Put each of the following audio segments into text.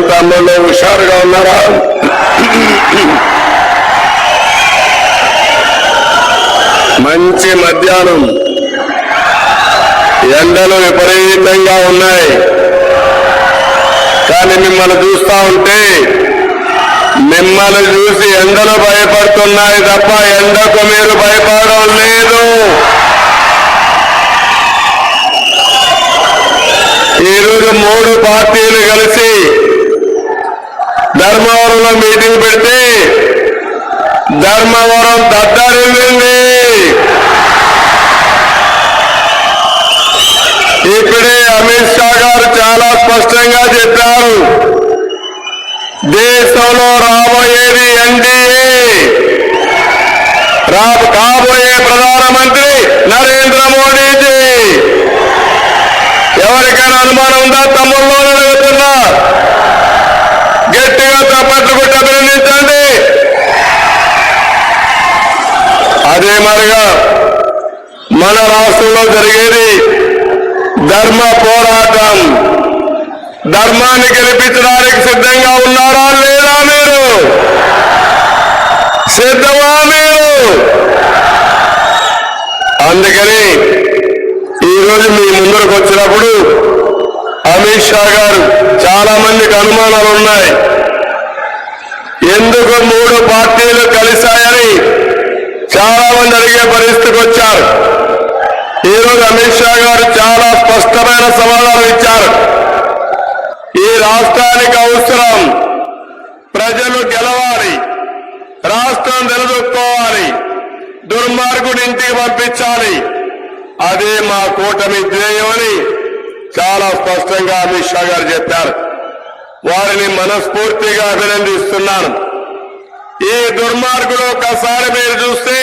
తమ్ముళ్ళు హుషారుగా ఉన్నారా? మంచి మధ్యాహ్నం, ఎండలు విపరీతంగా ఉన్నాయి. కానీ మిమ్మల్ని చూస్తా ఉంటే మిమ్మల్ని చూసి ఎండలు భయపడుతున్నాయి తప్ప ఎండకు మీరు భయపడడం లేదు. ఈరోజు 3 పార్టీలు కలిసి ధర్మవరంలో మీటింగ్ పెడితే ధర్మవరం దద్దరిల్లింది. ఇప్పుడే అమిత్ షా గారు చాలా స్పష్టంగా చెప్పారు, దేశంలో రాబోయేది ఎన్డీఏ, కాబోయే ప్రధానమంత్రి నరేంద్ర మోడీజీ. ఎవరికైనా అనుమానం ఉందా? తమ్ముళ్ళు అడుగుతున్నా, గట్టిగా చప్పట్లు కొట్టి అభినందించండి. అదే మరిగా మన రాష్ట్రంలో జరిగేది ధర్మ పోరాటం. ధర్మాన్ని గెలిపించడానికి సిద్ధంగా ఉన్నారా లేదా? మీరు సిద్ధమా? మీరు అందుకని ఈరోజు మీ ముందరకు వచ్చినప్పుడు అమిత్ షా గారు చాలా మందికి అనుమానాలు ఉన్నాయి. ఎందుకు 3 పార్టీలు కలిశాయని చాలా మంది అడిగే పరిస్థితికి వచ్చారు. ఈరోజు అమిత్ షా గారు చాలా స్పష్టమైన సమాధానం ఇచ్చారు. ఈ రాష్ట్రానికి అవసరం ప్రజలు గెలవాలి, రాష్ట్రం నిలదొక్కోవాలి, దుర్మార్గుడి ఇంటికి పంపించాలి. అదే మా కూటమి ధ్యేయమని చాలా స్పష్టంగా అమిత్ షా గారు చెప్పారు. వారిని మనస్ఫూర్తిగా అభినందిస్తున్నాను. ఈ దుర్మార్గుడు ఒకసారి మీరు చూస్తే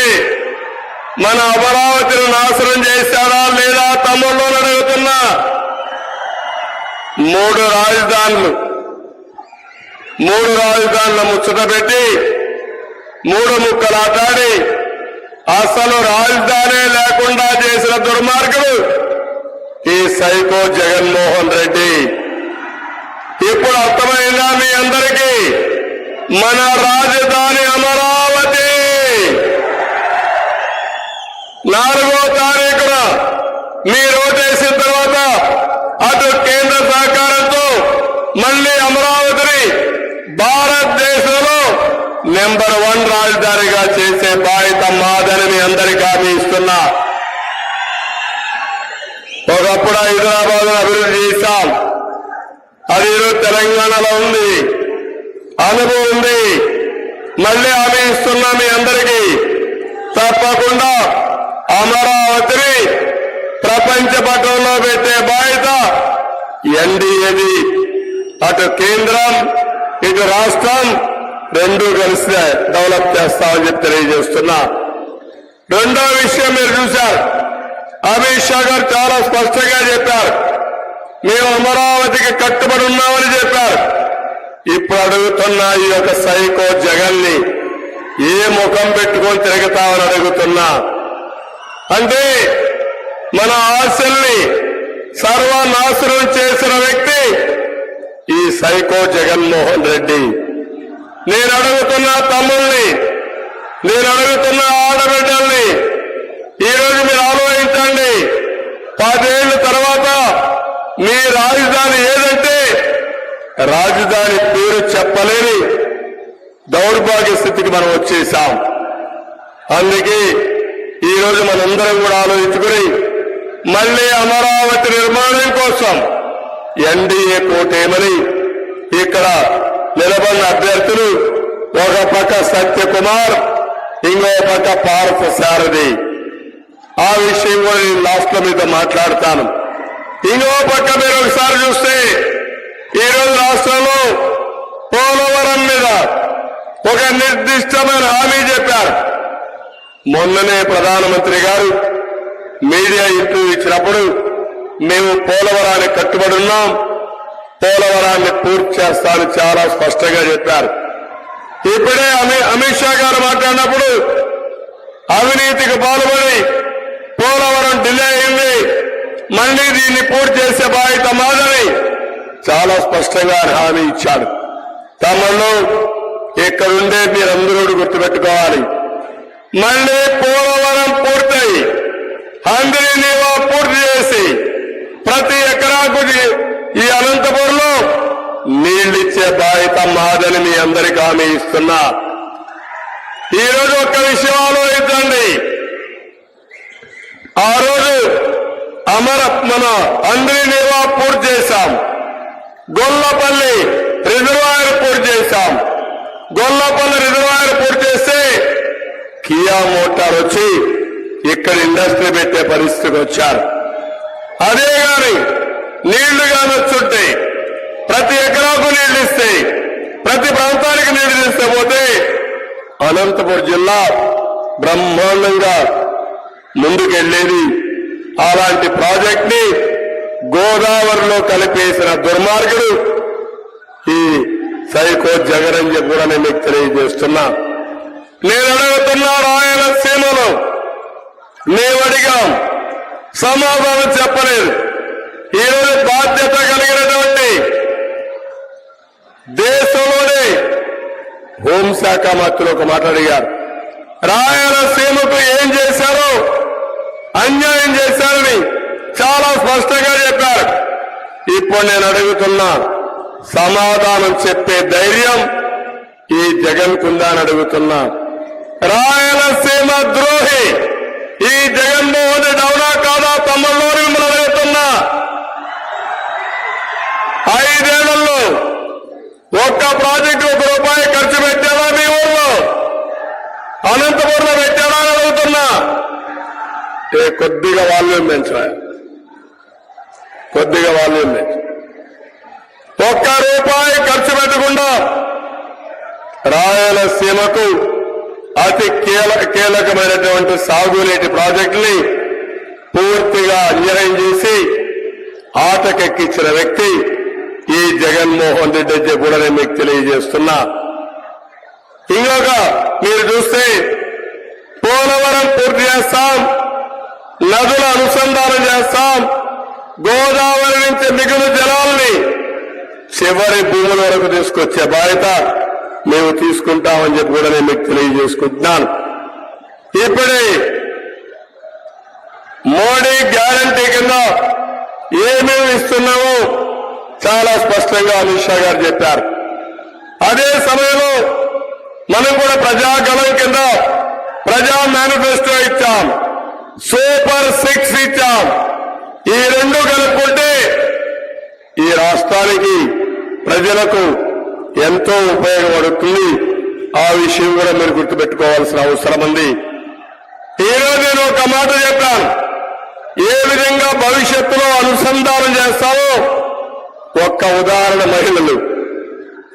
మన అమరావతిని నాశనం చేశారా లేదా? తమ్ముళ్ళు అడుగుతున్నా. 3 రాజధానులు ముచ్చట పెట్టి 3 ముక్కలాటాడి అసలు రాజధానే లేకుండా చేసిన దుర్మార్గుడు ఈ సైకో జగన్మోహన్ రెడ్డి. ఇప్పుడు అర్థమైందా మీ అందరికీ? మన రాజధాని అమరావతి 4వ తారీఖున మీరు ఓటేసిన తర్వాత అటు కేంద్ర సహకారంతో మళ్లీ అమరావతిని భారతదేశంలో నెంబర్ 1 రాజధానిగా చేసే బాధ్యత మాదని మీ అందరికీ హామీ ఇస్తున్నా. ఒకప్పుడు హైదరాబాద్ అభివృద్ధి చేశాం, అది ఈరోజు తెలంగాణలో ఉంది, అనుభవం ఉంది. మళ్లీ హామీ ఇస్తున్నా మీ అందరికీ, తప్పకుండా అమరావతిని ప్రపంచ పటంలో పెట్టే బాధ్యత ఎన్డీఏది. అటు కేంద్రం ఇటు రాష్ట్రం 2 కలిసి డెవలప్ చేస్తామని చెప్పి తెలియజేస్తున్నా. రెండో విషయం మీరు చూశారు, అమిత్ షా గారు చాలా స్పష్టంగా చెప్పారు, మేము అమరావతికి కట్టుబడి ఉన్నామని చెప్పారు. ఇప్పుడు అడుగుతున్న ఈ యొక్క సైకో జగన్ని ఏ ముఖం పెట్టుకొని తిరుగుతామని అడుగుతున్నా. అంటే మన ఆశల్ని సర్వనాశనం చేసిన వ్యక్తి ఈ సైకో జగన్మోహన్ రెడ్డి. నేను అడుగుతున్న తమ్ముల్ని, నేను అడుగుతున్న ఆడబిడ్డల్ని, ఈరోజు మీరు ఆలోచించండి. 10 ఏళ్ల తర్వాత మీ రాజధాని ఏదంటే రాజధాని పేరు చెప్పలేని దౌర్భాగ్య స్థితికి మనం వచ్చేసాం. అందుకే ఈరోజు మనందరం కూడా ఆలోచించుకుని మళ్లీ అమరావతి నిర్మాణం కోసం ఎన్డీఏ కోటేమని ఇక్కడ నిలబడిన అభ్యర్థులు ఒక పక్క సత్యకుమార్, ఇంకో పక్క పార్థ సారథి. ఆ విషయం కూడా నేను లాస్ట్ లో మీతో మాట్లాడతాను. ఇంకో పక్క మీరు ఒకసారి చూస్తే ఈరోజు రాష్ట్రంలో పోలవరం మీద ఒక నిర్దిష్టమైన హామీ చెప్పారు. మొన్ననే ప్రధానమంత్రి గారు మీడియా ఇంటర్వ్యూ ఇచ్చినప్పుడు మేము పోలవరానికి కట్టుబడి ఉన్నాం, పోలవరాన్ని పూర్తి చేస్తామని చాలా స్పష్టంగా చెప్పారు. ఇప్పుడే అమిత్ షా గారు మాట్లాడినప్పుడు అవినీతికి పాల్పడి పోలవరం డిలే అయింది, మళ్ళీ దీన్ని పూర్తి చేసే బాధ్యత మాదని చాలా స్పష్టంగా హామీ ఇచ్చాడు. తమను ఇక్కడుండే మీరందరూ గుర్తుపెట్టుకోవాలి. మళ్ళీ పోలవరం పూర్తయి హంద్రీ నీవా పూర్తి చేసి ప్రతి ఎకరాకు ఈ అనంతపురంలో నీళ్లిచ్చే బాధ్యత మాదని మీ అందరికీ హామీ ఇస్తున్నా. ఈరోజు ఒక్క విషయం ఆలోచించండి. ఆ రోజు మన హంద్రీ నీవా పూర్తి చేశాం, గొల్లపల్లి రిజర్వాయర్ పూర్తి చేశాం. గొల్లపల్లి రిజర్వాయర్ పూర్తి చేస్తే కియా మోటార్ వచ్చి ఇక్కడ ఇండస్ట్రీ పెట్టే పరిస్థితికి వచ్చారు. అదే గాని నీళ్లు కానొచ్చుంటే ప్రతి ఎకరాకు నీళ్లు ఇస్తే ప్రతి ప్రాంతానికి నీళ్లు ఇస్తే పోతే అనంతపురం జిల్లా బ్రహ్మాండంగా ముందుకెళ్లేది. అలాంటి ప్రాజెక్ట్ ని గోదావరిలో కలిపేసిన దుర్మార్గుడు ఈ సైకో జగన్ అని చెప్పి కూడా నేను మీకు తెలియజేస్తున్నా. నేను అడుగుతున్నా, రాయలసీమలో మేము అడిగాం, సమాధానం చెప్పలేదు. ఈరోజు బాధ్యత కలిగినటువంటి దేశంలోనే హోంశాఖ మంత్రులు ఒక మాట అడిగారు, రాయలసీమకు ఏం చేశారో, అన్యాయం చేశారని చాలా స్పష్టంగా చెప్పారు. ఇప్పుడు నేను అడుగుతున్నా, సమాధానం చెప్పే ధైర్యం ఈ జగన్ కుందా అని అడుగుతున్నా. రాయలసీమ ద్రోహి ఈ జగన్మోహన్ రెడ్డి అవునా కాదా తమ్ముళ్ళు మిమ్మల్ని అడుగుతున్నా. 5 ఏళ్లలో ఒక్క ప్రాజెక్టు ₹1 ఖర్చు పెట్టారా మీ ఊళ్ళో? అనంతపురంలో పెట్టారా అని అడుగుతున్నా. కొద్దిగా వాల్యూమ్ పెంచా, కొద్దిగా వాల్యూమ్ పెంచు. ₹1 ఖర్చు పెట్టకుండా రాయలసీమకు అతి కీలకమైనటువంటి సాగునీటి ప్రాజెక్టుని పూర్తిగా అన్యాయం చేసి ఆటకెక్కించిన వ్యక్తి ఈ జగన్మోహన్ రెడ్డి అని కూడా నేను మీకు తెలియజేస్తున్నా. ఇంకొక మీరు చూస్తే పోలవరం పూర్తి చేస్తాం, నదుల అనుసంధానం చేస్తాం, గోదావరి నుంచి మిగులు జలాల్ని చివరి భూముల వరకు తీసుకొచ్చే బాధ్యత మేము తీసుకుంటామని చెప్పి కూడా నేను మీకు తెలియజేసుకుంటున్నాను. ఇప్పుడే మోడీ గ్యారంటీ కింద ఏమేమి ఇస్తున్నామో చాలా స్పష్టంగా అమిత్ షా గారు చెప్పారు. అదే సమయంలో మనం కూడా ప్రజాగళం కింద ప్రజా మేనిఫెస్టో ఇచ్చాం, సూపర్ 6 ఇచ్చాం. ఈ రెండు కలుపుకుంటే ఈ రాష్ట్రానికి ప్రజలకు ఎంతో ఉపయోగపడుతుంది. ఆ విషయం కూడా మీరు గుర్తుపెట్టుకోవాల్సిన అవసరం ఉంది. ఈరోజు నేను ఒక మాట చెప్పాను, ఏ విధంగా భవిష్యత్తులో అనుసంధానం చేస్తామో ఒక్క ఉదాహరణ మహిళలు.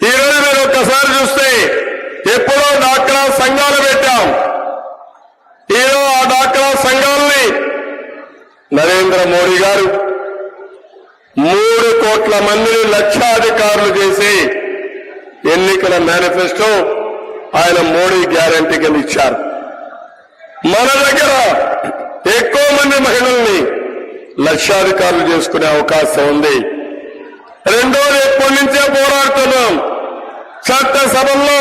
ఈరోజు మీరు ఒక్కసారి చూస్తే ఎప్పుడో డాక్రా సంఘాలు పెట్టాం. ఈరోజు ఆ డాక్రా సంఘాలని నరేంద్ర మోడీ గారు 3 కోట్ల మందిని లక్షాధికారులు చేసి ఎన్నికల మేనిఫెస్టో ఆయన మోడీ గ్యారంటీ కింద ఇచ్చారు. మన దగ్గర ఎక్కువ మంది మహిళల్ని లక్షాధికారులు చేసుకునే అవకాశం ఉంది. రెండోది ఎప్పటి నుంచే పోరాడుతున్నాం, చట్టసభల్లో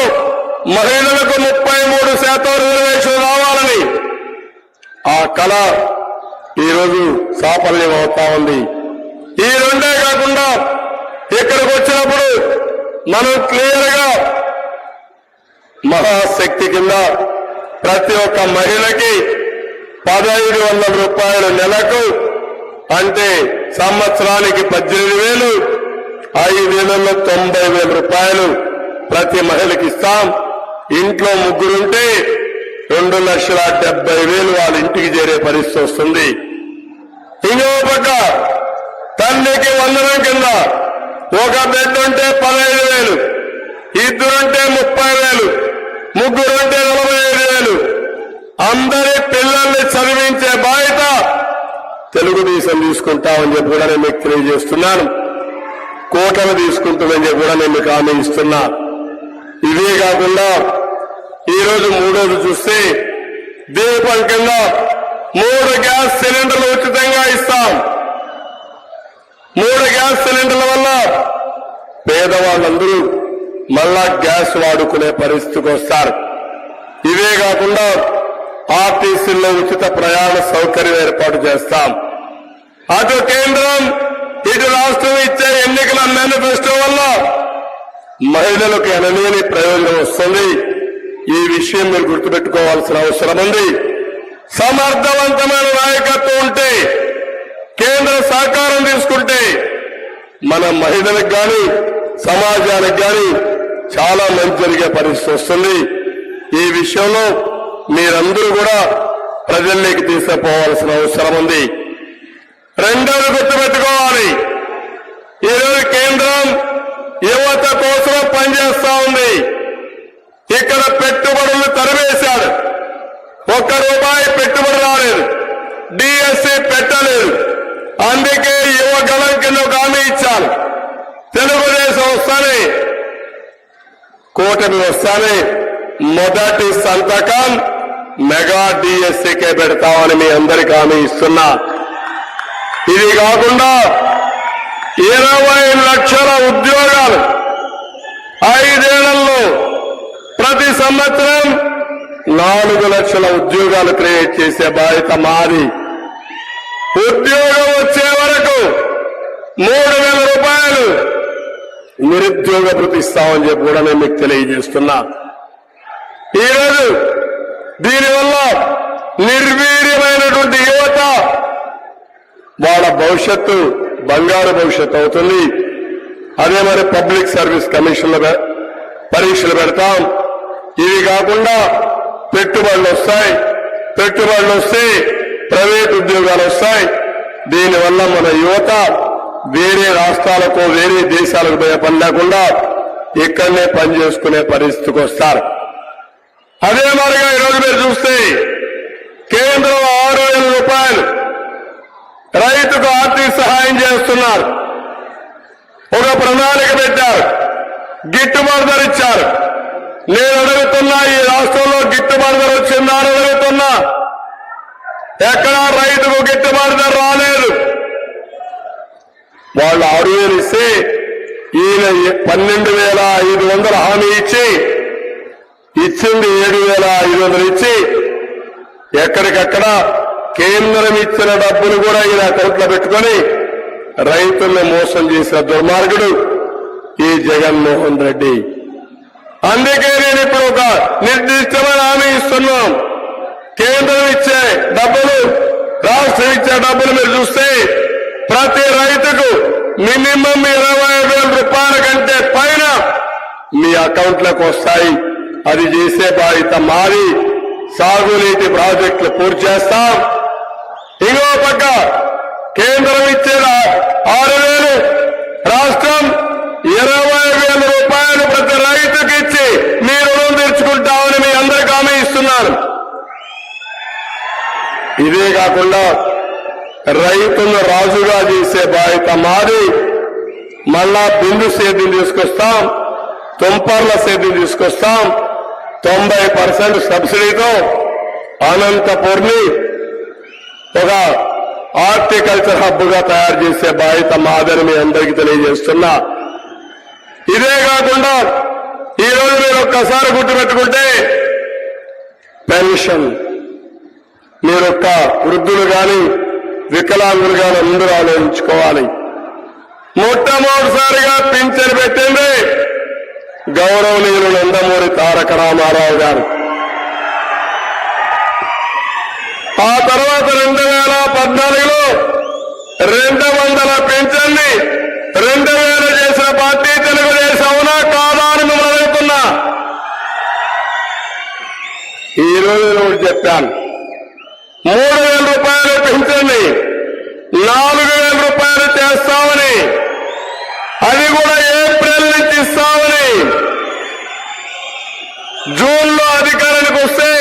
మహిళలకు 33% రిజర్వేషన్ రావాలని. ఆ కళ ఈరోజు సాఫల్యం అవుతా ఉంది. ఈ రెండే కాకుండా ఇక్కడికి వచ్చినప్పుడు మనం క్లియర్ గా మహాశక్తి కింద ప్రతి ఒక్క మహిళకి ₹1,500 నెలకు, అంటే సంవత్సరానికి 18,000, 5 ఏళ్లలో ₹90,000 ప్రతి మహిళకి ఇస్తాం. ఇంట్లో ముగ్గురుంటే 2,70,000 వాళ్ళ ఇంటికి చేరే పరిస్థితి వస్తుంది. ఇంకో పక్క తల్లికి వందనం కింద ఒక బెడ్ ఉంటే 15,000, ఇద్దరుంటే 30,000, ముగ్గురుంటే 45,000. అందరి పిల్లల్ని చదివించే బాధ్యత తెలుగుదేశం తీసుకుంటామని చెప్పి కూడా నేను మీకు తెలియజేస్తున్నాను. కోటలు తీసుకుంటుందని చెప్పి కూడా నేను మీకు హామీ ఇస్తున్నా. ఇదే కాకుండా ఈరోజు మూడోది చూస్తే దీపం కింద 3 గ్యాస్ సిలిండర్లు ఉచితంగా ఇస్తాం. 3 గ్యాస్ సిలిండర్ల వల్ల పేదవాళ్ళందరూ మళ్ళా గ్యాస్ వాడుకునే పరిస్థితికి వస్తారు. ఇవే కాకుండా ఆర్టీసీల్లో ఉచిత ప్రయాణ సౌకర్యం ఏర్పాటు చేస్తాం. అటు కేంద్రం ఇటు రాష్ట్రం ఇచ్చే ఎన్నికల మేనిఫెస్టో వల్ల మహిళలకు ఎనలేని ప్రయోజనం వస్తుంది. ఈ విషయం మీరు గుర్తుపెట్టుకోవాల్సిన అవసరం ఉంది. సమర్థవంతమైన నాయకత్వం ఉంటే, కేంద్ర సహకారం తీసుకుంటే మన మహిళలకు గాని సమాజానికి గాని చాలా మంచి జరిగే పరిస్థితి వస్తుంది. ఈ విషయంలో మీరందరూ కూడా ప్రజల్లోకి తీసుకుపోవాల్సిన అవసరం ఉంది. రెండోది గుర్తుపెట్టుకోవాలి, ఈరోజు కేంద్రం యువత కోసం పనిచేస్తా ఉంది. ఇక్కడ పెట్టుబడులు తరివేశాడు. ₹1 పెట్టుబడి రాలేదు, డిఎస్సి పెట్టలేదు. అందుకే యువగలం కింద ఒక హామీ ఇచ్చాను. తెలుగుదేశం వస్తానే, కూటమి వస్తానే మొదటి సంతకం మెగా డిఎస్సికే పెడతామని మీ అందరికీ హామీ ఇస్తున్నా. ఇది కాకుండా 20 లక్షల ఉద్యోగాలు 5 ఏళ్లలో ప్రతి సంవత్సరం 4 లక్షల ఉద్యోగాలు క్రియేట్ చేసే బాధ్యత మాది. ఉద్యోగం వచ్చే వరకు ₹3,000 నిరుద్యోగ భృతి ఇస్తామని చెప్పి కూడా నేను మీకు తెలియజేస్తున్నా. ఈరోజు దీనివల్ల నిర్వీర్యమైనటువంటి యువత వాళ్ళ భవిష్యత్తు బంగారు భవిష్యత్తు అవుతుంది. అదే మరి పబ్లిక్ సర్వీస్ కమిషన్ల పరీక్షలు పెడతాం. ఇవి కాకుండా పెట్టుబడులు వస్తాయి. పెట్టుబడులు వస్తే ప్రైవేట్ ఉద్యోగాలు వస్తాయి. దీనివల్ల మన యువత వేరే రాష్ట్రాలకు వేరే దేశాలకు పోయే పని లేకుండా ఇక్కడనే పనిచేసుకునే పరిస్థితికి వస్తారు. అదే మరిగా ఈరోజు మీరు చూస్తే కేంద్రం ₹6,000 రైతుకు ఆర్థిక సహాయం చేస్తున్నారు. ఒక ప్రణాళిక పెట్టారు, గిట్టుబాటు ధర ఇచ్చారు. నేను అడుగుతున్నా, ఈ రాష్ట్రంలో గిట్టుబాటు ధర వచ్చిందా అని అడుగుతున్నా. ఎక్కడా రైతుకు గిట్టుబాటు ధర రాలేదు. వాళ్ళు 6,000 ఇస్తే ఈయన 12,500 హామీ ఇచ్చి ఇచ్చింది 7,500 ఇచ్చి ఎక్కడికక్కడ కేంద్రం ఇచ్చిన డబ్బులు కూడా ఈయన అకౌంట్లో పెట్టుకొని రైతుల్ని మోసం చేసిన దుర్మార్గుడు ఈ జగన్మోహన్ రెడ్డి. అందుకే నేను ఇప్పుడు ఒక నిర్దిష్టమైన హామీ ఇస్తున్నాం. కేంద్రం ఇచ్చే డబ్బులు, రాష్ట్రం ఇచ్చే డబ్బులు మీరు చూస్తే ప్రతి రైతుకు మినిమం ₹20,000 కంటే పైన మీ అకౌంట్లకు వస్తాయి. అది చేసే బాధ్యత మాది. సాగునీటి ప్రాజెక్టులు పూర్తి చేస్తాం. ఇంకో పక్క కేంద్రం ఇచ్చే 6,000, రాష్ట్రం ₹20,000 ప్రతి రైతుకి ఇచ్చి మీ రుణం తీర్చుకుంటామని మీ అందరికీ హామీ ఇస్తున్నాను. ఇదే కాకుండా రైతులను రాజుగా చేసే బాధ్యత మాది. మళ్ళా బిందు సేద్యం తీసుకొస్తాం, తుంపర్ల సేద్యం తీసుకొస్తాం. 90% సబ్సిడీతో అనంతపూర్ని ఒక హార్టికల్చర్ హబ్ గా తయారు చేసే బాధ్యత మాదని మీ అందరికీ తెలియజేస్తున్నా. ఇదే కాకుండా ఈరోజు మీరు ఒక్కసారి గుర్తుపెట్టుకుంటే పెన్షన్ మీరొక్క వృద్ధులు గాని వికలాంగులు గాని అందరూ ఆలోచించుకోవాలి. మొట్టమొదటిసారిగా పింఛన్ పెట్టింది గౌరవనీయులు నందమూరి తారక రామారావు గారు. ఆ తర్వాత 2014లో 200 పింఛన్ని 2,000 చేసిన పార్టీ తెలుగుదేశం. అవునా కాదా అని మిమ్మల్ని అడుగుతున్నా. ఈ రోజు నేను చెప్పాను, ₹3,000 పింఛన్ని ₹4,000 చేస్తామని, అది కూడా ఏప్రిల్ నుంచి ఇస్తామని. జూన్లో అధికారానికి వస్తే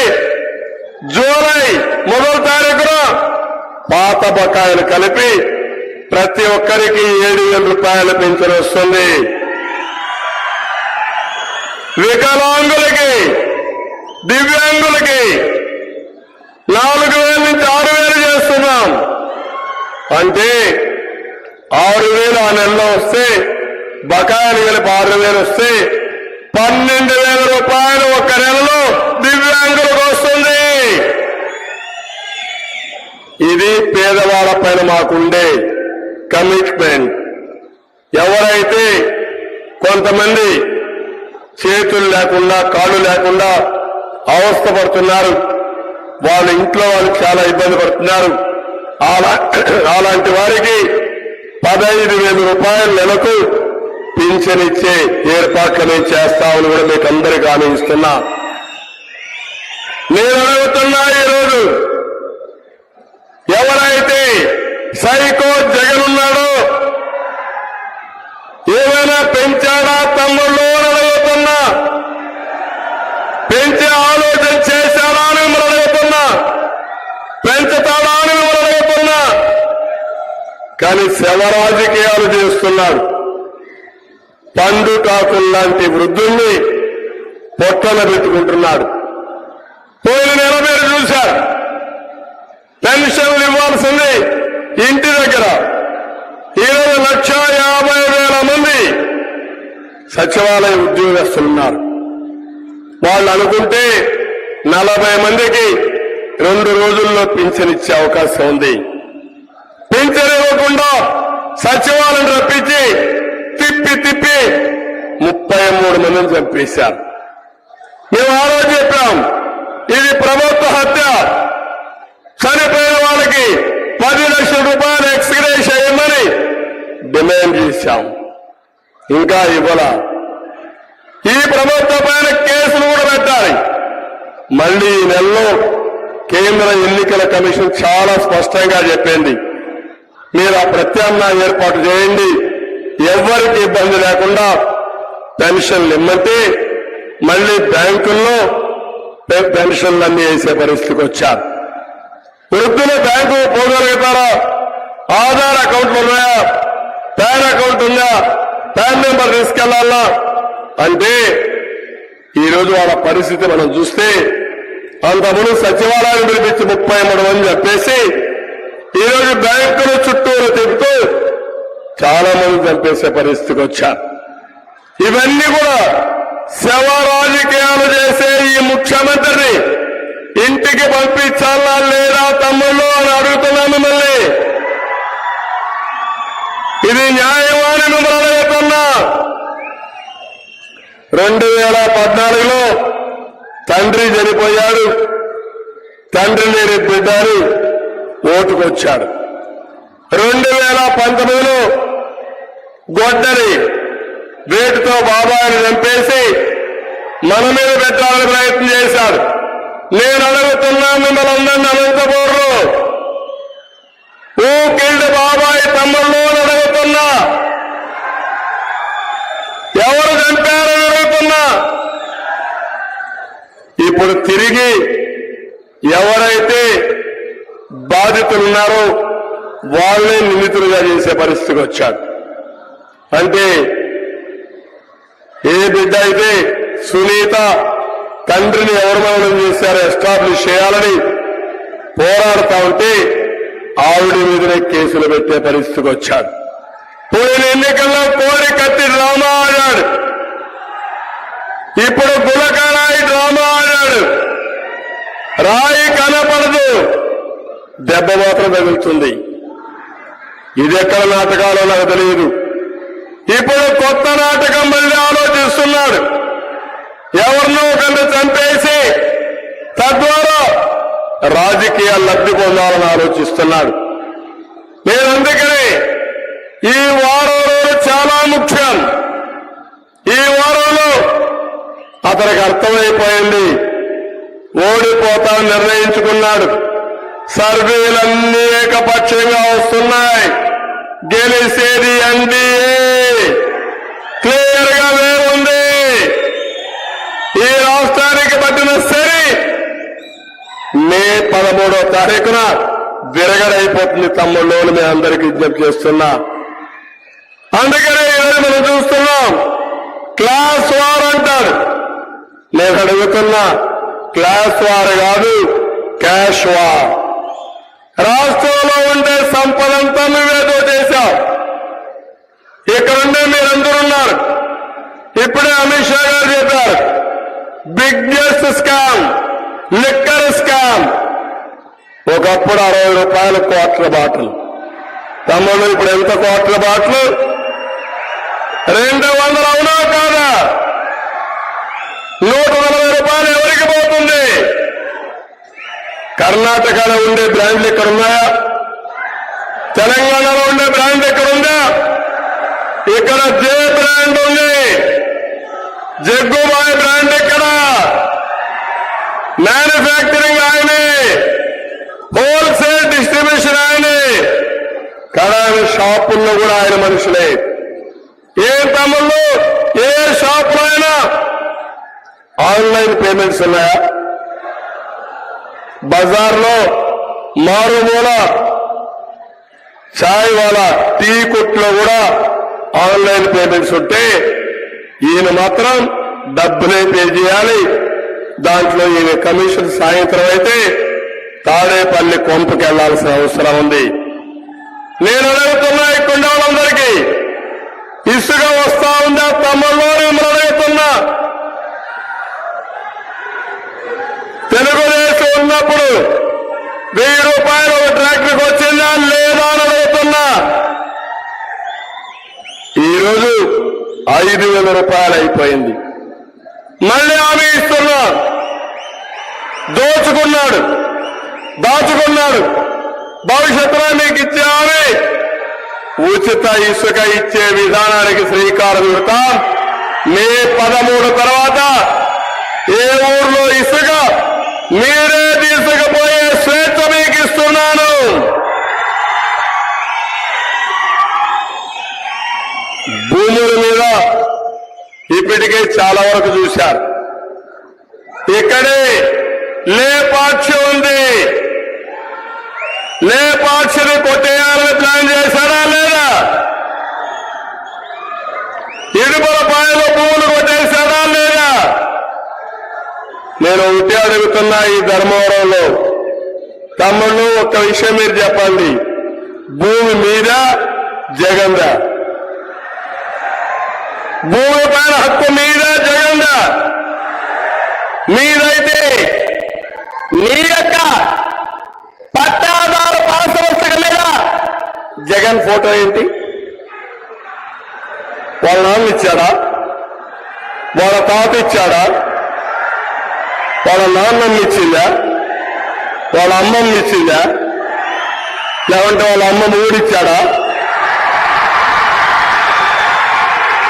జూలై 1వ తారీఖున పాత బకాయిలు కలిపి ప్రతి ఒక్కరికి ₹7,000 పింఛన్ వస్తుంది. వికలాంగులకి, దివ్యాంగులకి 4,000 నుంచి 6,000 చేస్తున్నాం. అంటే 6,000 ఆ నెలలో వస్తే, బకాయిలు కలిపి 6,000 వస్తే 12,000 రూపాయలు ఒక నెలలో దివ్యాంగులకు వస్తుంది. ఇది పేదవాళ్ళ పైన మాకుండే కమిట్మెంట్. ఎవరైతే కొంతమంది చేతులు లేకుండా కాళ్ళు లేకుండా అవస్థపడుతున్నారు, వాళ్ళ ఇంట్లో వాళ్ళు చాలా ఇబ్బంది పడుతున్నారు, అలాంటి వారికి 15,000 రూపాయల నెలకు పింఛన్ ఇచ్చే ఏర్పాట్లు మేము చేస్తామని కూడా మీకు అందరికీ హామీ ఇస్తున్నా. నేను అడుగుతున్నా, ఈరోజు ఎవరైతే సైకో జగన్ ఉన్నాడో ఏమైనా పెంచాడా తమ్ముళ్ళు అని అడుగుతున్నా, పెంచే ఆలోచన చేశాడా అని మిమ్మల్ని అడుగుతున్నా, పెంచుతాడా అని మిమ్మల్ని అడుగుతున్నా. కానీ శవ రాజకీయాలు చేస్తున్నాడు. పండు కాకుల్లాంటి వృద్ధుల్ని పొట్టన పెట్టుకుంటున్నాడు. పోయిన నెల మీరు చూశారు, పెన్షన్లు ఇవ్వాల్సింది ఇంటి దగ్గర. ఈరోజు 1,50,000 మంది సచివాలయ ఉద్యోగస్తులున్నారు. వాళ్ళు అనుకుంటే 40 మందికి 2 రోజుల్లో పింఛన్ ఇచ్చే అవకాశం ఉంది. పింఛన్ ఇవ్వకుండా సచివాలయం రప్పించి తిప్పి 33 మందిని చంపేశారు. మేము ఆ రోజు చెప్పాం, ఇది ప్రభుత్వ హత్య. చనిపోయిన వాళ్ళకి 10 లక్షల రూపాయలు ఎక్స్గ్రేష్ అయ్యమని డిమాండ్ చేశాం. ఇంకా ఇవ్వాల. ఈ ప్రభుత్వం పైన కేసులు కూడా పెట్టాలి. మళ్లీ ఈ నెలలో కేంద్ర ఎన్నికల కమిషన్ చాలా స్పష్టంగా చెప్పింది, మీరు ఆ ప్రత్యామ్నాయ ఏర్పాటు చేయండి, ఎవరికి ఇబ్బంది లేకుండా పెన్షన్లు ఇమ్మంటే మళ్లీ బ్యాంకుల్లో పెన్షన్లన్నీ వేసే పరిస్థితికి వచ్చారు. వృద్ధులు బ్యాంకు పోగలుగుతారా? ఆధార్ అకౌంట్లు ఉన్నాయా? పాన్ అకౌంట్ ఉందా? పాన్ నెంబర్ తీసుకెళ్లాలా అంటే ఈరోజు వాళ్ళ పరిస్థితి మనం చూస్తే, అంతకుముందు సచివాలయాన్ని పిలిపించి 33 మంది చంపేసి ఈరోజు బ్యాంకుల చుట్టూరు తిప్పుతూ చాలా మంది చంపేసే పరిస్థితికి వచ్చారు. ఇవన్నీ కూడా శవ రాజకీయాలు చేసే ఈ ముఖ్యమంత్రిని ఇంటికి పంపించాలా లేదా తమ్ముళ్ళు అని అడుగుతున్నా మిమ్మల్ని. ఇది న్యాయమని మిమ్మల్ని అడుగుతున్నా. 2014లో తండ్రి చనిపోయాడు, తండ్రి లేని బిడ్డని ఓటుకొచ్చాడు. 2019లో గొడ్డలి వేటితో బాబాయిని చంపేసి మన మీద పెట్టాలని ప్రయత్నం చేశాడు. నేను అడుగుతున్నా మిమ్మల్ని అందరినీ, అనంతపూర్లో కిల్డ్ బాబాయ్ తమ్ముళ్ళు అని అడుగుతున్నా, ఎవరు చంపారని అడుగుతున్నా. ఇప్పుడు తిరిగి ఎవరైతే బాధితులున్నారో వాళ్లే నిందితులుగా చేసే పరిస్థితికి వచ్చాడు. అంటే ఏ బిడ్డ అయితే సునీత తండ్రిని ఎవరు మరణం చేశారో ఎస్టాబ్లిష్ చేయాలని పోరాడుతా ఉంటే ఆవిడ మీదనే కేసులు పెట్టే పరిస్థితికి వచ్చాడు. పోయిన ఎన్నికల్లో కోడి కత్తి డ్రామా ఆడాడు, ఇప్పుడు గులకరాయి డ్రామా ఆడాడు. రాయి కనపడదు, దెబ్బ మాత్రం తగులుతుంది. ఇది ఎక్కడ నాటకాలో నాకు తెలియదు. ఇప్పుడు కొత్త నాటకం మళ్ళీ ఆలోచిస్తున్నాడు. ఎవరినో ఒకరిని చంపేసి తద్వారా రాజకీయ లబ్ధి పొందాలని ఆలోచిస్తున్నాడు. నేను అందుకని ఈ వారం రోజులు చాలా ముఖ్యం. ఈ వారంలో అతనికి అర్థమైపోయింది, ఓడిపోతానని నిర్ణయించుకున్నాడు. సర్వేలన్నీ ఏకపక్షంగా వస్తున్నాయి, గెలిసేది ఎన్డీఏ క్లియర్ గా వేరుంది. ఈ రాష్ట్రానికి పట్టిన సరి మే 13వ తారీఖున విరగడైపోతుంది తమ్ముళ్ళు, మీ అందరికీ విజ్ఞప్తి చేస్తున్నా. అందుకనే ఈరోజు మనం చూస్తున్నాం, క్లాస్ వార్ అంటారు. నేను అడుగుతున్నా, క్లాస్ వార్ కాదు, క్యాష్ వార్. రాష్ట్రంలో ఉండే సంపదంతా నువ్వేదో చేశావు, బిగ్గెస్ట్ స్కామ్ లిక్కర్ స్కామ్. ఒకప్పుడు 60 రూపాయల క్వార్టర్ బాటిల్, తమ్ముళ్ళు ఇప్పుడు ఎంత క్వార్టర్ బాటిల్? 200. అవునా కాదా? 140 రూపాయలు ఎవరికి పోతుంది? కర్ణాటకలో ఉండే బ్రాండ్లు ఇక్కడ ఉన్నాయా? తెలంగాణలో ఉండే బ్రాండ్ ఎక్కడ ఉందా? ఇక్కడ జే బ్రాండ్ ఉంది. జగ్గుబాయ్ బ్రాండ్ ఎక్కడ? మ్యానుఫ్యాక్చరింగ్ ఆయనే, హోల్సేల్ డిస్ట్రిబ్యూషన్ ఆయనే, కడాన షాపుల్లో కూడా ఆయన మనుషులే. ఏ తమ్ముళ్ళు ఏ షాపులో అయినా ఆన్లైన్ పేమెంట్స్ ఉన్నాయా? బజార్లో మారుమూల చాయ్ వాళ్ళ టీ కొట్లో కూడా ఆన్లైన్ పేమెంట్స్ ఉంటే ఈయన మాత్రం డబ్బులే పే చేయాలి. దాంట్లో ఈయన కమిషన్ సాయంత్రం అయితే తాడేపల్లి కొంపకి వెళ్లాల్సిన అవసరం ఉంది. నేను అడుగుతున్నా ఇక్కడ వాళ్ళందరికీ, ఇసుక వస్తా ఉందా తమ్ముళ్ళు? మిమ్మల్ని అడుగుతున్నా. తెలుగుదేశం ఉన్నప్పుడు 1000 రూపాయలు ఒక ట్రాక్టర్కి వచ్చిందా లేదా అని అడుగుతున్నా. ఈరోజు 5000 రూపాయలు అయిపోయింది. మళ్ళీ హామీ ఇస్తున్నా. దాచుకున్నాడు. భవిష్యత్తులో మీకు ఇచ్చే హామీ ఉచిత ఇసుక ఇచ్చే విధానానికి శ్రీకారం చుడతాం. మే 13 తర్వాత ఏ ఊర్లో ఇసుక మీరే తీసుకుపోయే స్వేచ్ఛ మీకు ఇస్తున్నాను. భూముల మీద ఇప్పటికే చాలా వరకు చూశారు. ఇక్కడే లేపాక్షి ఉంది. లేపాక్షిని కొట్టేయాలని ప్లాన్ చేశారా లేదా? ఇడుపులపాయలో భూములు కొట్టేశారా లేదా? నేను ఒకటే అడుగుతున్నా ఈ ధర్మవరంలో, తమ్ముళ్ళు ఒక్క విషయం మీరు చెప్పండి. భూమి మీద జగందా? భూమి పైన హక్కు మీద జగందా? మీరైతే మీ యొక్క పట్టాదారు పాస్ పుస్తకం మీద జగన్ ఫోటో ఏంటి? వాళ్ళ నాన్న ఇచ్చాడా? వాళ్ళ తాత ఇచ్చాడా? వాళ్ళ నాన్నమ్మ ఇచ్చిందా? వాళ్ళ అమ్మమ్మ ఇచ్చిందా? లేకుంటే వాళ్ళ అమ్మమ్మ ఊడిచ్చాడా?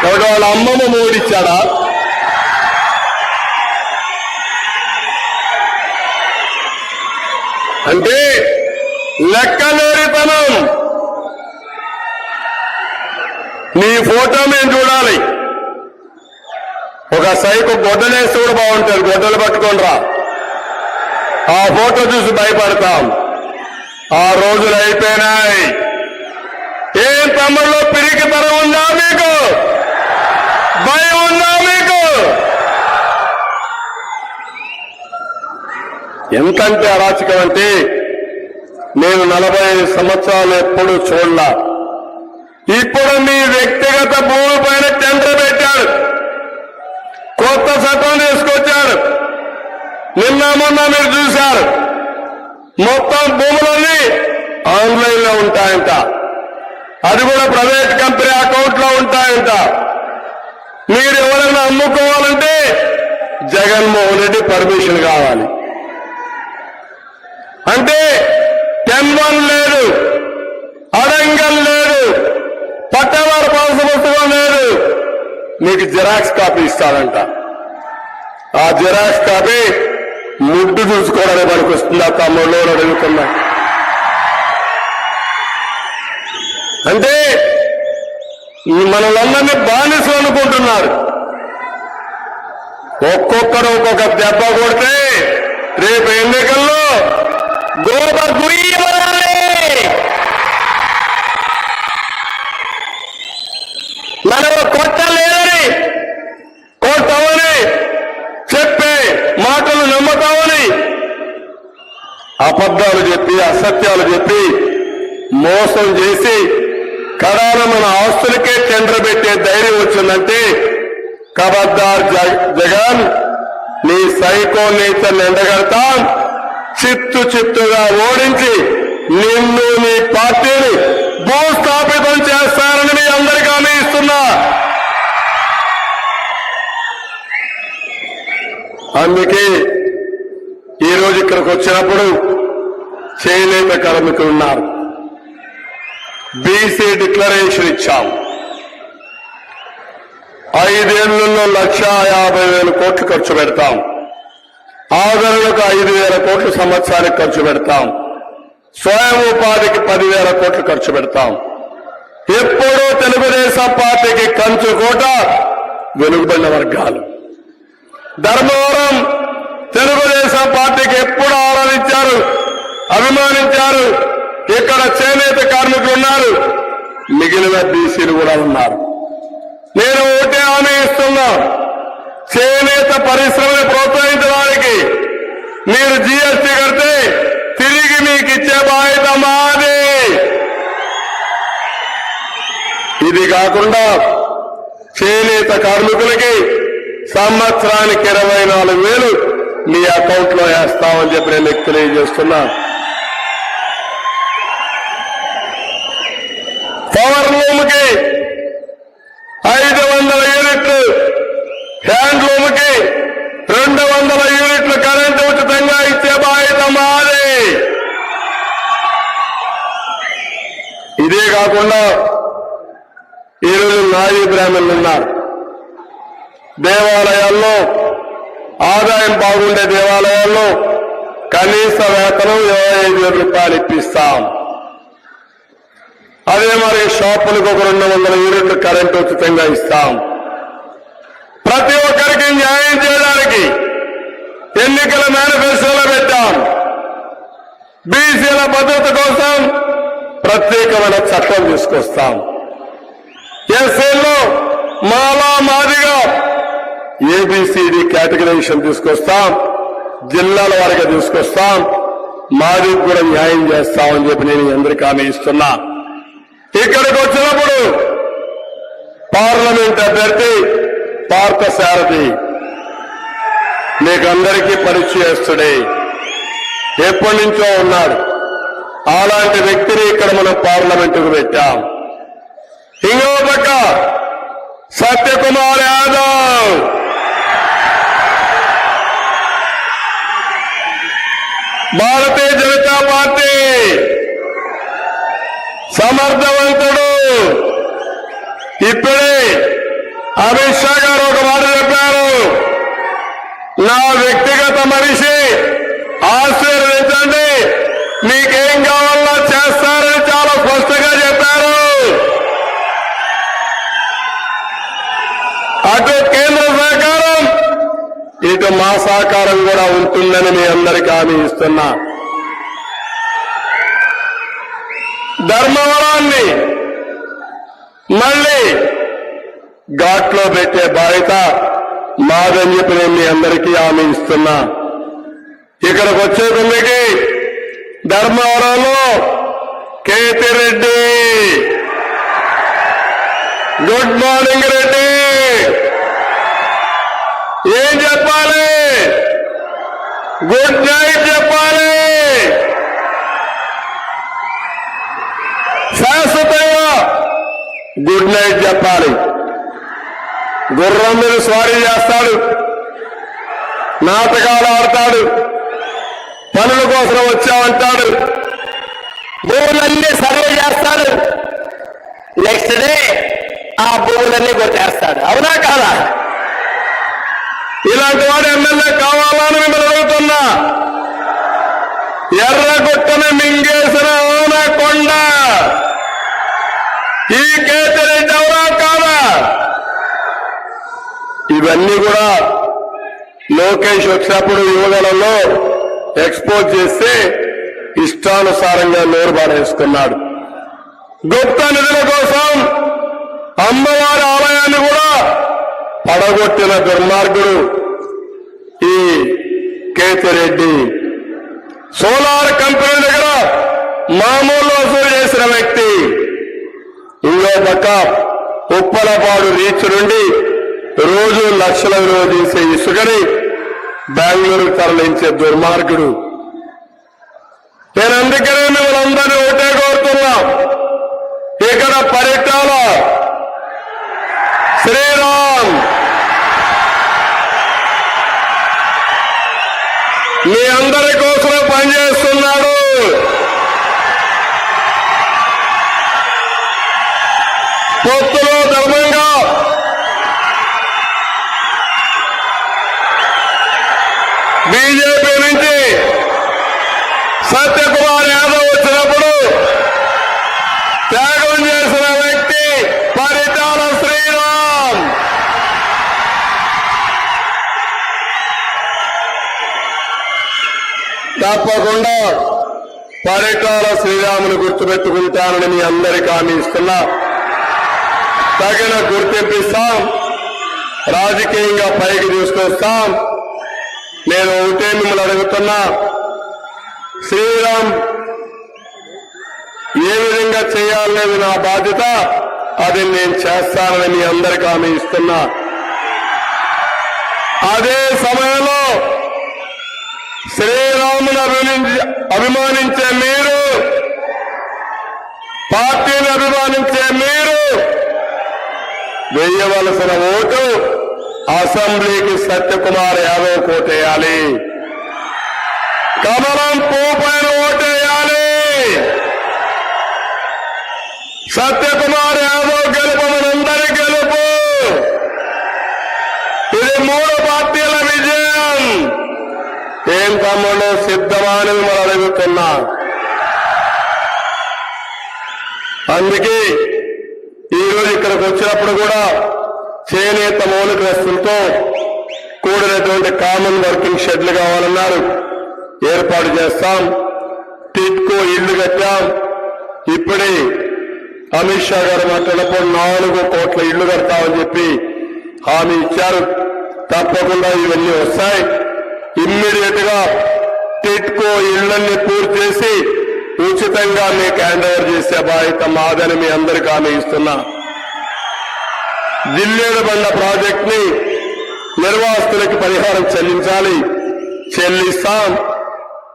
లేకుంటే వాళ్ళ అమ్మమ్మ ఊడిచ్చాడా? అంటే లెక్కలేనితనం. నీ ఫోటో మేము చూడాలి. ఒక సైకు గొడ్డలేస్తే కూడా బాగుంటుంది. గొడ్డలు పట్టుకొని రా, ఆ ఫోటో చూసి భయపడతాం. ఆ రోజులు అయిపోయినాయి. ఏం తమ్ముళ్ళు పిరికితనం ఉందా మీకు? భయం ఉందా మీకు? ఎంతంటే అరాచకం అంటే నేను 45 సంవత్సరాలు ఎప్పుడు చూడలా. ఇప్పుడు మీ వ్యక్తిగత భూమి పైన టెండర్ పెట్టాడు, కొత్త చట్టం తీసుకొచ్చాడు. నిన్న మొన్న మీరు చూశారు, మొత్తం భూములన్నీ ఆన్లైన్ లో ఉంటాయంట. అది కూడా ప్రైవేట్ కంపెనీ అకౌంట్ లో ఉంటాయంట. మీరు ఎవరైనా అమ్ముకోవాలంటే జగన్మోహన్ రెడ్డి పర్మిషన్ కావాలి. అంటే 10-1 లేదు, అడంగల్ లేదు, పట్టవారు పాస్ పుస్తకం లేదు. మీకు జిరాక్స్ కాపీ ఇస్తారంట. ఆ జిరాక్స్ కాపీ ముడ్డు చూసుకోవడానికి పనికి వస్తుందా తమ్ముళ్ళు అడుగుతున్నా. అంటే మనలందరినీ బానిసలు అనుకుంటున్నారు. ఒక్కొక్కరు ఒక్కొక్క దెబ్బ కొడితే రేపు ఎన్నికల్లో గోబర్ గుయ్యాలి. మనం కొట్టలేదని, కొట్టవని చెప్పే మాటలు నమ్మతామని అబద్ధాలు చెప్పి అసత్యాలు చెప్పి మోసం చేసి కడాన మన ఆస్తులకే టెండర్ పెట్టే ధైర్యం వచ్చిందంటే ఖబర్దార్ జగన్, నీ సైకో నేచర్ని ఎండగడతాం, చిత్తుగా ఓడించి నిన్ను నీ పార్టీని భూస్థాపితం చేస్తారని మీ అందరికీ హామీ ఇస్తున్నా. అందుకే ఈరోజు ఇక్కడికి వచ్చినప్పుడు చేనేత కార్మికులు ఉన్నారు. బీసీ డిక్లరేషన్ ఇచ్చాం. 5 ఏళ్లలో 1,50,000 కోట్లు ఖర్చు పెడతాం. ఆదరణకు 5,000 కోట్లు సంవత్సరానికి ఖర్చు పెడతాం. స్వయం ఉపాధికి 10,000 కోట్లు ఖర్చు పెడతాం. ఎప్పుడూ తెలుగుదేశం పార్టీకి కంచుకోట వెనుకబడిన వర్గాలు. ధర్మవరం తెలుగుదేశం పార్టీకి ఎప్పుడు ఆరాధించారు, అభిమానించారు. ఇక్కడ చేనేత కార్మికులు ఉన్నారు, మిగిలిన బీసీలు కూడా ఉన్నారు. నేను ఒకటే హామీ ఇస్తున్నా, చేనేత పరిశ్రమని ప్రోత్సహించడానికి మీరు జీఎస్టీ కడితే తిరిగి మీకు ఇచ్చే బాధ్యత మాది. ఇది కాకుండా చేనేత కార్మికులకి సంవత్సరానికి 24,000 మీ అకౌంట్ లో వేస్తామని చెప్పి నేను మీకు తెలియజేస్తున్నా. పవర్ లూమ్ కి 500 యూనిట్లు, హ్యాండ్లూమ్ కి 200 యూనిట్లు కరెంటు ఉచితంగా ఇచ్చే బాధ్యత మాది. ఇదే కాకుండా ఈరోజు నాయీ బ్రాహ్మణులు ఉన్నారు. దేవాలయాల్లో ఆదాయం బాగుండే దేవాలయాల్లో కనీస వేతనం 25,000 రూపాయలు ఇప్పిస్తాం. అదే మరి షాపులకు ఒక 200 యూనిట్లు కరెంటు ఉచితంగా ఇస్తాం. ప్రతి ఒక్కరికి న్యాయం చేయడానికి ఎన్నికల మేనిఫెస్టోలో పెట్టాం. బీసీల భద్రత కోసం ప్రత్యేకమైన చట్టం తీసుకొస్తాం. ఎస్సీల్లో మాలా మాదిగా ఏబిసిడి కేటగరైజేషన్ తీసుకొస్తాం. జిల్లాల వారిగా తీసుకొస్తాం. మాదికి కూడా న్యాయం చేస్తామని చెప్పి నేను అందరికీ హామీ ఇస్తున్నా. ఇక్కడికి వచ్చినప్పుడు పార్లమెంట్ అభ్యర్థి పార్థసారథి మీకందరికీ పరిచయస్తుడే, ఎప్పటి నుంచో ఉన్నాడు. అలాంటి వ్యక్తిని ఇక్కడ మనం పార్లమెంటుకు పెట్టాం. ఇంకో పక్క సత్యకుమార్ యాదవ్, భారతీయ జనతా పార్టీ సమర్థవంతుడు. ఇప్పుడే అమిత్ షా గారు ఒక మాట చెప్పారు, నా వ్యక్తిగత మనిషి, ఆశీర్వదించండి, మీకేం కావాలో చేస్తారని చాలా స్పష్టంగా చెప్పారు. అటు కేంద్ర సహకారం, ఇటు మా సహకారం కూడా ఉంటుందని మీ అందరికీ హామీ ఇస్తున్నా. ధర్మవరాన్ని మళ్లీ ఘాట్లో పెట్టే బాధ్యత మాదని చెప్పి నేను మీ అందరికీ హామీ ఇస్తున్నా. ఇక్కడికి వచ్చే ముందుకి ధర్మవరంలో కేతిరెడ్డి, గుడ్ మార్నింగ్ రెడ్డి, ఏం చెప్పాలి? గుడ్ నైట్ చెప్పాలి. శాశ్వతంగా గుడ్ నైట్ చెప్పాలి. గుర్రం మీద స్వారీ చేస్తాడు, నాటకాలు ఆడతాడు, పనుల కోసం వచ్చామంటాడు, భూములన్నీ సర్వే చేస్తాడు, నెక్స్ట్ డే ఆ భూములన్నీ కొట్టేస్తాడు. అవునా కాదా? ఇలాంటి వాడు ఎమ్మెల్యే కావాలని మిమ్మల్ని అడుగుతున్నా. ఎర్రగుట్టను మింగేసిన ఓనకొండ ఈ కేతిరెడ్డి ఎవరా కాదా? ఇవన్నీ కూడా లోకేష్ వచ్చినప్పుడు యువగలంలో ఎక్స్పోజ్ చేస్తే ఇష్టానుసారంగా నోరు బారేసుకున్నాడు. గుప్త నిధుల కోసం అమ్మవారి ఆలయాన్ని కూడా పడగొట్టిన దుర్మార్గుడు ఈ కేతిరెడ్డి. సోలార్ కంపెనీ దగ్గర మామూలు వసూలు చేసిన వ్యక్తి. ఇంకో పక్క ఉప్పలపాడు రీచ్ నుండి రోజు లక్షల విలువ చేసే ఇసుకని బెంగళూరు తరలించే దుర్మార్గుడు. నేను అందుకనే మిమ్మల్ని అందరినీ ఒకటే కోరుతున్నా, ఇక్కడ పరిటాల శ్రీరామ్ మీ అందరి కోసమే పనిచేస్తున్నాడు. పొత్తులో ధర్మంగా బీజేపీ నుంచి సత్యకుమార్ యాదవ్ వచ్చినప్పుడు త్యాగం చేసిన వ్యక్తి పరిటాల శ్రీరామ్. తప్పకుండా పరిటాల శ్రీరామును గుర్తుపెట్టుకుంటానని మీ అందరికీ హామీ ఇస్తున్నా. తగిన గుర్తింపిస్తాం, రాజకీయంగా పైకి తీసుకొస్తాం. నేను ఒకటే మిమ్మల్ని అడుగుతున్నా, శ్రీరామ్ ఏ విధంగా చేయాలనేది నా బాధ్యత, అది నేను చేస్తానని మీ అందరికీ హామీ ఇస్తున్నా. అదే సమయంలో శ్రీరామును అభిమానించే మీరు, పార్టీని అభిమానించే మీరు వేయవలసిన ఓటు అసెంబ్లీకి సత్యకుమార్ యాదవ్ కోటేయాలి. కమలం పువ్వు పైన ఓటేయాలి. సత్యకుమార్ యాదవ్ గెలుపు మనందరి గెలుపు. ఇది 3 పార్టీల విజయం. ఏం తమ్ముడు సిద్ధమాని మనం అడుగుతున్నా. అందుకే ఈరోజు ఇక్కడికి వచ్చినప్పుడు కూడా చేనేత మౌలిక వస్తువులతో కూడినటువంటి కామన్ వర్కింగ్ షెడ్లు కావాలన్నారు. ఏర్పాటు చేస్తాం. టిడ్కో ఇళ్లు కట్టాం. ఇప్పుడే అమిత్ షా గారు మాట్లాడినప్పుడు 4 కోట్ల ఇళ్లు కడతామని చెప్పి హామీ ఇచ్చారు. తప్పకుండా ఇవన్నీ వస్తాయి. ఇమ్మీడియట్ గా టిడ్కో ఇళ్లన్నీ పూర్తి చేసి ఉచితంగా మీకు హ్యాండ్ ఓవర్ చేసే బాధ్యత మాదని మీ అందరికీ హామీ ఇస్తున్నా. జిల్లేడు బండ ప్రాజెక్ట్ ని నిర్వాసితులకి పరిహారం చెల్లించాలి, చెల్లిస్తాం.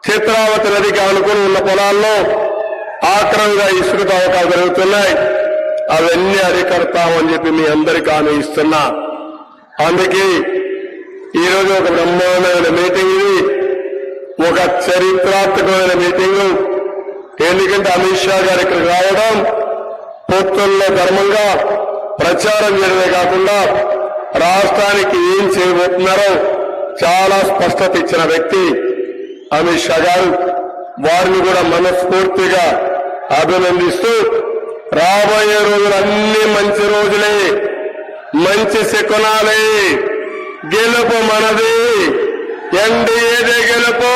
చిత్రావతి నదికి ఆనుకుని ఉన్న పొలాల్లో ఆక్రమంగా ఇసుక తవ్వకాలు జరుగుతున్నాయి. అవన్నీ అరికడతామని చెప్పి మీ అందరికీ హామీ ఇస్తున్నా. అందుకే ఈరోజు ఒక బ్రహ్మాండమైన మీటింగ్, ఇది ఒక చరిత్రాత్మకమైన మీటింగ్. ఎందుకంటే అమిత్ షా గారు ఇక్కడికి రావడం, పొత్తుల్లో ధర్మంగా ప్రచారం చేయడమే కాకుండా రాష్ట్రానికి ఏం చేయబోతున్నారో చాలా స్పష్టత ఇచ్చిన వ్యక్తి అమిత్ షా గారు. వారిని కూడా మనస్ఫూర్తిగా అభినందిస్తూ రాబోయే రోజులు అన్ని మంచి రోజులే, మంచి శకునాలే. గెలుపు మనది, ఎన్డీఏదే గెలుపు.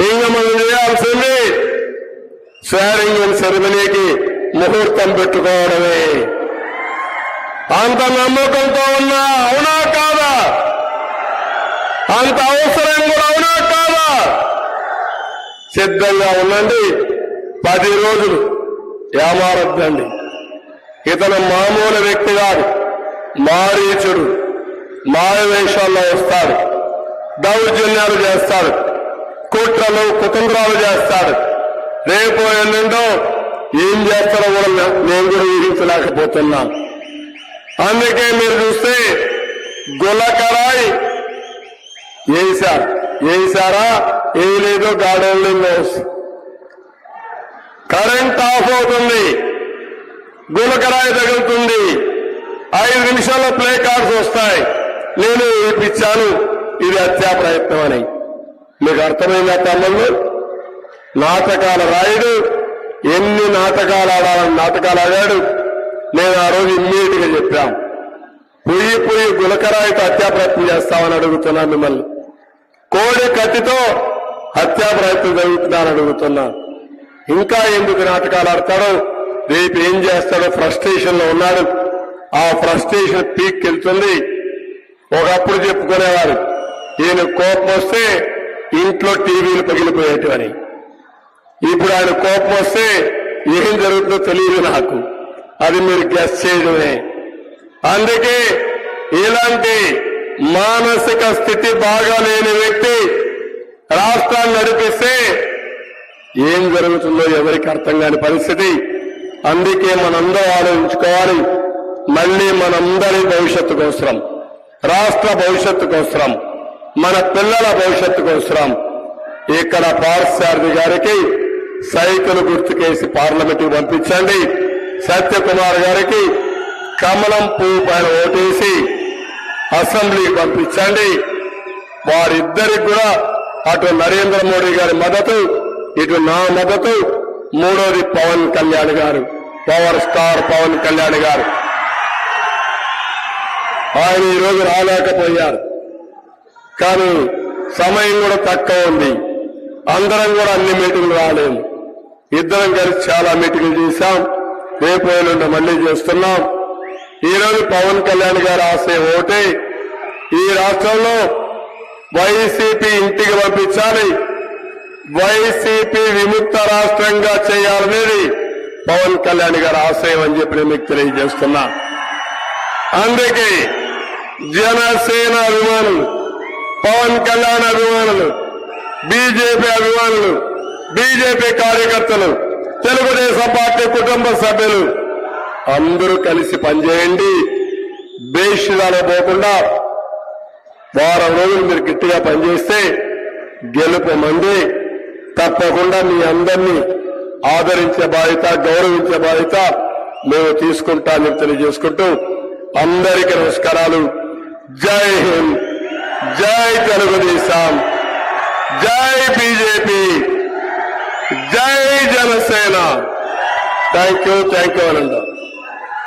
ఇంకా మనం చేయాల్సింది స్వేరింగ్ ఇన్ సెరమనీకి ముహూర్తం పెట్టుకోవడమే. అంత నమ్మకంతో ఉన్నా, అవునా కాదా? అంత అవసరం కూడా అవునా కాదా? సిద్ధంగా ఉండండి. 10 రోజులు ఏమారద్దండి. ఇతను మామూలు వ్యక్తి కాదు, మారీచుడు. మాయవేషాల్లో వస్తాడు, దౌర్జన్యాలు చేస్తాడు, కుట్రలు కుతంత్రాలు చేస్తాడు. రేపు ఎల్లుండో ఏం చేస్తారో కూడా నేను కూడా ఊహించలేకపోతున్నా. అందుకే మీరు చూస్తే గులకరాయి వేశారా వేయలేదో గాడోళ్ళ కరెంట్ ఆఫ్ అవుతుంది, గులకరాయి తగులుతుంది, 5 నిమిషాల్లో ప్లే కార్డ్స్ వస్తాయి. నేను ఇప్పించాను, ఇది హత్యా ప్రయత్నం అని. మీకు అర్థమైందా తమ్ముళ్ళు? నాటకాల రాయుడు ఎన్ని నాటకాలు ఆడాలని నాటకాలు ఆడాడు. నేను ఆ రోజు ఇమ్మీడియట్ గా చెప్పాం, పొయ్యి గులకరాయితో హత్యా ప్రయత్నం చేస్తామని అడుగుతున్నా మిమ్మల్ని. కోడి కత్తితో హత్యా ప్రయత్నం జరుగుతుందని అడుగుతున్నా. ఇంకా ఎందుకు నాటకాలు ఆడతాడో, రేపు ఏం చేస్తాడో ఫ్రస్ట్రేషన్ లో ఉన్నాడు. ఆ ఫ్రస్ట్రేషన్ పీక్ వెళ్తుంది. ఒకప్పుడు చెప్పుకునేవారు, ఈయన కోపం వస్తే ఇంట్లో టీవీలు పగిలిపోయేటివని. ఇప్పుడు ఆయన కోపం వస్తే ఏం జరుగుతుందో తెలియదు నాకు, అది మీరు గెస్ చేయడమే. అందుకే ఇలాంటి మానసిక స్థితి బాగాలేని వ్యక్తి రాష్ట్రాన్ని నడిపిస్తే ఏం జరుగుతుందో ఎవరికి అర్థం కాని పరిస్థితి. అందుకే మనందరూ ఆలోచించుకోవాలి. మళ్ళీ మనందరి భవిష్యత్తు కోసరం, రాష్ట్ర భవిష్యత్తు కోసరం, మన పిల్లల భవిష్యత్తు కోసరం ఇక్కడ పార్థసారథి గారికి సైకిల్ గుర్తుకేసి పార్లమెంటుకు పంపించండి. సత్యకుమార్ గారికి కమలం పువ్వు పైన ఓటేసి అసెంబ్లీకి పంపించండి. వారిద్దరికి కూడా అటు నరేంద్ర మోడీ గారి మద్దతు, ఇటు నా మద్దతు. మూడోది పవన్ కళ్యాణ్ గారు, పవర్ స్టార్ పవన్ కళ్యాణ్ గారు. ఆయన ఈరోజు రాలేకపోయారు, కానీ సమయం కూడా తక్కువ ఉంది. అందరం కూడా అన్ని మీటింగ్లు రాలేము. ఇద్దరం కలిసి చాలా మీటింగ్లు చేశాం. రేపు ఎల్లుండి మళ్లీ చేస్తున్నాం. ఈరోజు పవన్ కళ్యాణ్ గారు ఆశయం ఒకటి, ఈ రాష్ట్రంలో వైసీపీ ఇంటికి పంపించాలి, వైసీపీ విముక్త రాష్ట్రంగా చేయాలనేది పవన్ కళ్యాణ్ గారి ఆశయం అని చెప్పి నేను మీకు తెలియజేస్తున్నా. అందుకే జనసేన అభిమానులు, పవన్ కళ్యాణ్ అభిమానులు, బీజేపీ అభిమానులు, బీజేపీ కార్యకర్తలు, తెలుగుదేశం పార్టీ కుటుంబ సభ్యులు అందరూ కలిసి పనిచేయండి. బేషిదాలు పోకుండా వారం రోజులు మీరు గట్టిగా పనిచేస్తే గెలుపు మంది. తప్పకుండా మీ అందరినీ ఆదరించే బాధ్యత, గౌరవించే బాధ్యత మేము తీసుకుంటామని తెలియజేసుకుంటూ అందరికీ నమస్కారాలు. జై హింద్, జై తెలుగుదేశం, జై బీజేపీ, జై జనసేన. థ్యాంక్ యూ అనండి.